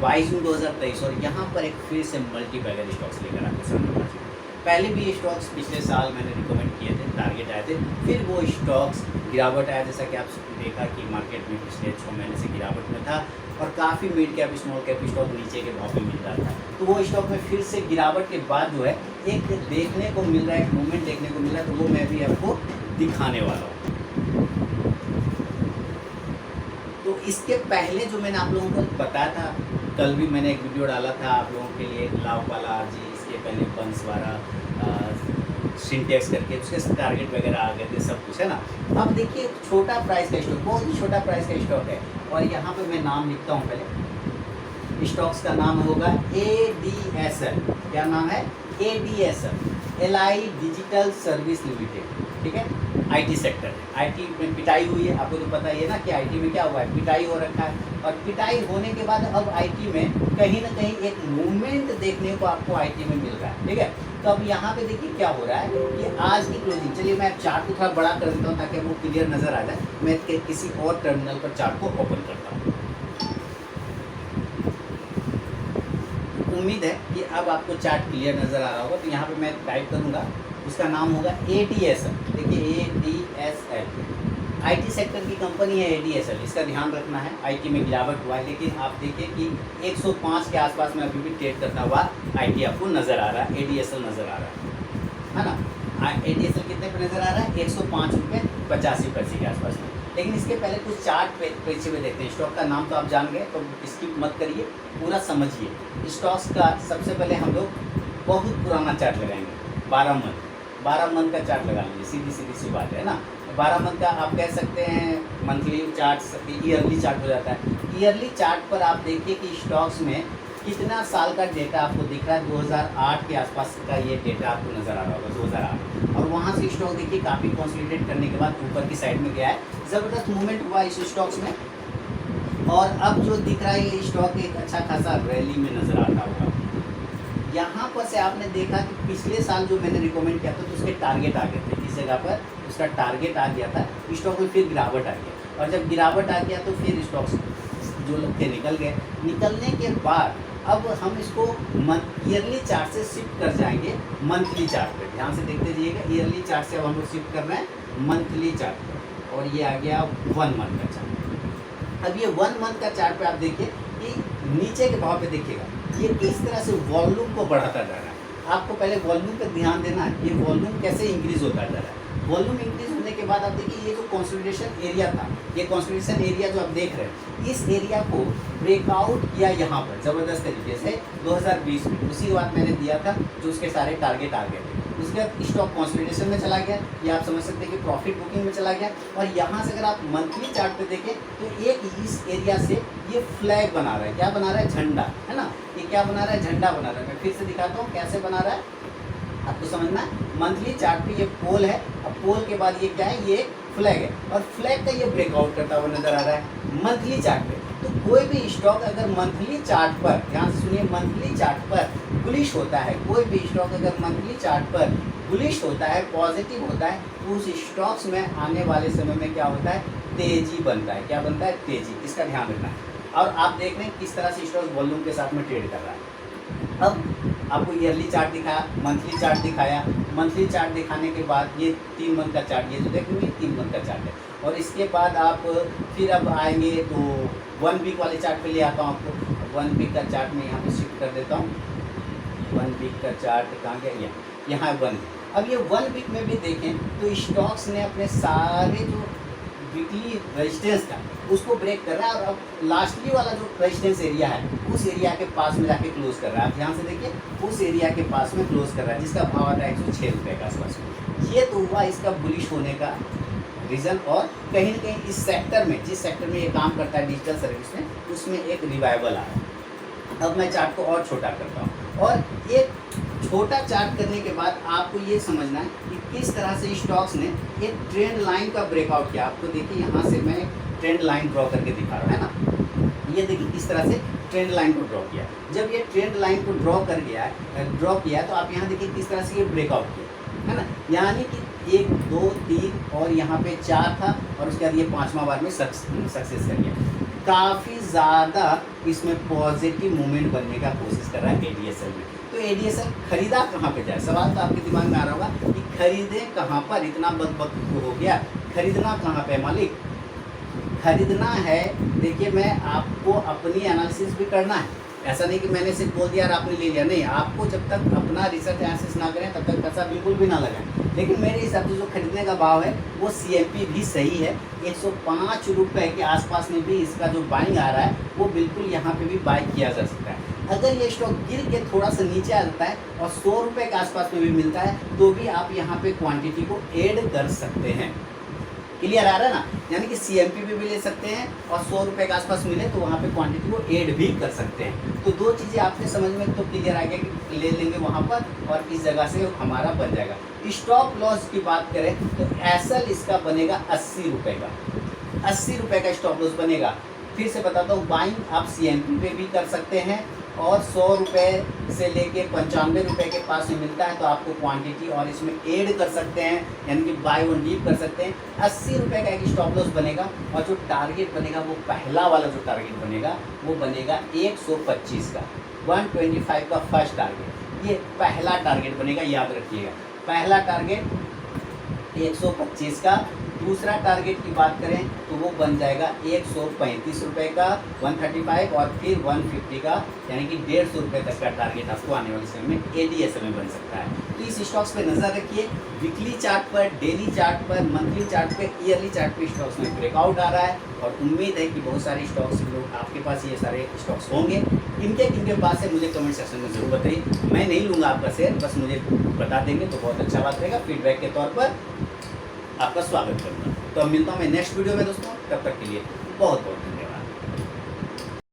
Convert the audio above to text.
22 जून 2023 और यहाँ पर एक फिर से मल्टी बैगर स्टॉक्स लेकर आपके सामने हाजिर हूँ। पहले भी ये स्टॉक्स पिछले साल मैंने रिकमेंड किए थे, टारगेट आए थे, फिर वो स्टॉक्स गिरावट आया, जैसा कि आप देखा कि मार्केट में पिछले 6 महीने से गिरावट में था और काफ़ी mid cap small cap stock नीचे के भाव में मिल रहा था। तो वो स्टॉक में फिर से गिरावट के बाद जो है एक देखने को मिल रहा है, एक मूवमेंट देखने को मिल रहा है, तो वो मैं भी आपको दिखाने वाला हूँ। तो इसके पहले जो मैंने आप लोगों को बताया था, कल भी मैंने एक वीडियो डाला था आप लोगों के लिए, लावपाला जी, इसके पहले बंसवाड़ा, सिंटेक्स करके उसके टारगेट वगैरह आ गए थे, सब कुछ है ना। अब देखिए छोटा प्राइस का स्टॉक, बहुत ही छोटा प्राइस का स्टॉक है और यहाँ पे मैं नाम लिखता हूँ पहले। स्टॉक्स का नाम होगा ADSL। क्या नाम है? ADSL, ally digital service limited. ठीक है, IT सेक्टर है, IT में पिटाई हुई है, आपको तो पता ही है ना कि IT में क्या हुआ है, पिटाई हो रखा है। और पिटाई होने के बाद अब IT में कहीं ना कहीं एक मूवमेंट देखने को आपको IT में मिल रहा है। ठीक है, तो अब यहाँ पे देखिए क्या हो रहा है कि आज की क्लोजिंग, चलिए मैं चार्ट को थोड़ा बड़ा कर देता हूँ ताकि वो क्लियर नज़र आ जाए। मैं किसी और टर्मिनल पर चार्ट को ओपन करता हूँ। उम्मीद है कि अब आपको चार्ट क्लियर नज़र आ रहा होगा। तो यहाँ पे मैं टाइप करूँगा, उसका नाम होगा ADSL। देखिए ADSL IT सेक्टर की कंपनी है ADSL, इसका ध्यान रखना है। IT में गिरावट हुआ है, लेकिन आप देखिए कि 105 के आसपास में अभी भी ट्रेड करता हुआ IT आपको नज़र आ रहा है, ADSL नज़र आ रहा है ना। ADSL कितने पे नज़र आ रहा है? 105 रुपये 85 पैसे के आसपास में। लेकिन इसके पहले कुछ चार्ट पेज में देखते हैं। स्टॉक का नाम तो आप जान गए, तो स्किप मत करिए, पूरा समझिए। स्टॉक्स का सबसे पहले हम लोग बहुत पुराना चार्ट लगाएंगे, 12 मंथ का चार्ट लगा लीजिए, सीधी सी बात है ना। 12 मंथ का आप कह सकते हैं, मंथली चार्ट, ईयरली चार्ट हो जाता है। ईयरली चार्ट पर आप देखिए कि स्टॉक्स में कितना साल का डेटा आपको दिख रहा है। 2008 के आसपास का ये डेटा आपको नज़र आ रहा होगा, 2008। और वहाँ से स्टॉक देखिए काफ़ी कंसोलिडेट करने के बाद ऊपर की साइड में गया है, ज़बरदस्त मूवमेंट हुआ इस स्टॉक्स में। और अब जो दिख रहा है ये स्टॉक एक अच्छा खासा रैली में नज़र आता होगा। यहाँ पर से आपने देखा कि पिछले साल जो मैंने रिकमेंड किया था तो उसके टारगेट आ गए थे, इस जगह पर उसका टारगेट आ गया था, स्टॉक में फिर गिरावट आ गया। और जब गिरावट आ गया तो फिर स्टॉक्स जो लोग थे निकल गए। निकलने के बाद अब हम इसको ईयरली चार्ट से शिफ्ट कर जाएंगे मंथली चार्ट पे। ध्यान से देखते जाइएगा, ईयरली चार्ट से अब हम लोग शिफ्ट कर रहे हैं मंथली चार्ट पे, और ये आ गया 1 मंथ का चार्ट। अब ये 1 मंथ का चार्ट पे आप देखिए कि नीचे के भाव पे देखिएगा ये किस तरह से वॉल्यूम को बढ़ाता जा रहा है। आपको पहले वॉल्यूम पर ध्यान देना है, ये वॉल्यूम कैसे इंक्रीज होता जा रहा है। वॉल्यूम इंक्रीज होने के बाद आप देखिए ये जो कंसोलिडेशन एरिया था, ये कंसोलिडेशन एरिया जो आप देख रहे हैं, इस एरिया को ब्रेकआउट किया यहाँ पर ज़बरदस्त तरीके से 2020 में। उसी बात मैंने दिया था, जो उसके सारे टारगेट आ गए थे। उसके बाद स्टॉक कंसोलिडेशन में चला गया, या आप समझ सकते हैं कि प्रॉफिट बुकिंग में चला गया। और यहाँ से अगर आप मंथली चार्ट पे देखें तो एक इस एरिया से ये फ्लैग बना रहा है। क्या बना रहा है? झंडा, है ना। ये क्या बना रहा है? झंडा बना रहा है। मैं फिर से दिखाता हूँ कैसे बना रहा है, आपको समझना है। मंथली चार्ट पे ये पोल है, अब पोल के बाद ये क्या है? ये फ्लैग है, और फ्लैग का ये ब्रेकआउट करता हुआ नजर आ रहा है मंथली चार्ट पे। तो कोई भी स्टॉक अगर मंथली चार्ट पर, ध्यान से सुनिए, मंथली चार्ट पर बुलिश होता है, कोई भी स्टॉक अगर मंथली चार्ट पर बुलिश होता है, पॉजिटिव होता है, तो उस स्टॉक्स में आने वाले समय में क्या होता है? तेजी बनता है। क्या बनता है? तेजी। इसका ध्यान रखना है। और आप देख रहे हैं किस तरह से स्टॉक वॉल्यूम के साथ में ट्रेड कर रहा है। अब आपको ईयरली चार्ट दिखाया, मंथली चार्ट दिखाया। मंथली चार्ट दिखाने के बाद ये 3 मंथ का चार्ट, ये जो देखेंगे 3 मंथ का चार्ट है। और इसके बाद आप फिर अब आएंगे तो 1 वीक वाले चार्ट पे ले आता हूँ आपको। 1 वीक का चार्ट में यहाँ पे शिफ्ट कर देता हूँ। 1 वीक का चार्ट कहाँ गया? यहाँ 1। अब ये 1 वीक में भी देखें तो स्टॉक्स ने अपने सारे जो वीकली रेजिस्टेंस था उसको ब्रेक कर रहा है, और अब लास्टली वाला जो रेजिस्टेंस एरिया है उस एरिया के पास में जाके क्लोज कर रहा है। आप ध्यान से देखिए, उस एरिया के पास में क्लोज कर रहा है, जिसका भाव आता है 106 रुपये के आसपास में। ये तो हुआ इसका बुलिश होने का रीज़न। और कहीं ना कहीं इस सेक्टर में, जिस सेक्टर में ये काम करता है डिजिटल सर्विस में, उसमें एक रिवाइवल आ रहा है। अब मैं चार्ट को और छोटा करता हूँ, और एक छोटा चार्ट करने के बाद आपको ये समझना है कि किस तरह से स्टॉक्स ने एक ट्रेंड लाइन का ब्रेकआउट किया। आपको देखिए यहाँ से मैं ट्रेंड लाइन ड्रॉ करके दिखा रहा हूँ, है ना। ये देखिए किस तरह से ट्रेंड लाइन को ड्रॉ किया। जब ये ट्रेंड लाइन को ड्रॉ किया तो आप यहाँ देखिए किस तरह से ये ब्रेकआउट किया, है ना। यानी कि 1 2 3 और यहाँ पे 4 था, और उसके बाद ये 5वां बार में सक्सेस कर गया। काफ़ी ज़्यादा इसमें पॉजिटिव मूवमेंट बनने का कोशिश कर रहा है ADSL में। तो ADSL खरीदा कहाँ पे जाए, सवाल तो आपके दिमाग में आ रहा होगा कि खरीदें कहाँ पर, इतना बकबक हो गया, खरीदना कहाँ पे मालिक, खरीदना है। देखिए मैं आपको अपनी एनालिसिस भी करना है, ऐसा नहीं कि मैंने सिर्फ बोल दिया और आपने ले लिया, नहीं, आपको जब तक अपना रिसर्च एनालिसिस ना करें तब तक पैसा बिल्कुल भी ना लगाएं। लेकिन मेरे हिसाब से जो खरीदने का भाव है वो CMP भी सही है, 105 रुपये के आसपास में भी इसका जो बाइंग आ रहा है वो बिल्कुल यहाँ पे भी बाई किया जा सकता है। अगर ये स्टॉक गिर के थोड़ा सा नीचे आ जाता है और 100 रुपये के आसपास में भी मिलता है तो भी आप यहाँ पे क्वांटिटी को ऐड कर सकते हैं। क्लियर आ रहा है ना, यानी कि CMP भी ले सकते हैं और 100 रुपये के आसपास मिले तो वहाँ पे क्वांटिटी को ऐड भी कर सकते हैं। तो दो चीज़ें आपके समझ में तो क्लियर आ गया कि ले लेंगे वहाँ पर और इस जगह से हमारा बन जाएगा। स्टॉप लॉस की बात करें तो एसएल इसका बनेगा 80 रुपये का, 80 रुपये का स्टॉप लॉस बनेगा। फिर से बताता हूँ, बाइंग आप CMP पे भी कर सकते हैं और 100 रुपये से लेके 95 रुपये के पास में मिलता है तो आपको क्वांटिटी और इसमें ऐड कर सकते हैं, यानी कि बाय वन डीप कर सकते हैं। 80 रुपये का एक स्टॉप लॉस बनेगा और जो टारगेट बनेगा वो पहला वाला जो टारगेट बनेगा वो बनेगा 125 का, 125 का फर्स्ट टारगेट, ये पहला टारगेट बनेगा, याद रखिएगा। पहला टारगेट 125 का। दूसरा टारगेट की बात करें तो वो बन जाएगा 135 रुपये का, 135 और फिर 150 का, यानी कि 150 रुपये तक का टारगेट आपको आने वाले समय में ADSL में बन सकता है। तो इस स्टॉक्स पे नज़र रखिए, वीकली चार्ट पर, डेली चार्ट पर, मंथली चार्ट पर, ईयरली चार्ट पर स्टॉक्स में ब्रेकआउट आ रहा है और उम्मीद है कि बहुत सारे स्टॉक्स लोग आपके पास ये सारे स्टॉक्स होंगे। इनके पास है मुझे कमेंट सेक्शन में जरूर बताइए, मैं नहीं लूँगा आपका शेयर, बस मुझे बता देंगे तो बहुत अच्छा बात रहेगा, फीडबैक के तौर पर आपका स्वागत करूँगा। तो अब मिलता हूँ मैं नेक्स्ट वीडियो में दोस्तों, तब तक के लिए बहुत बहुत धन्यवाद।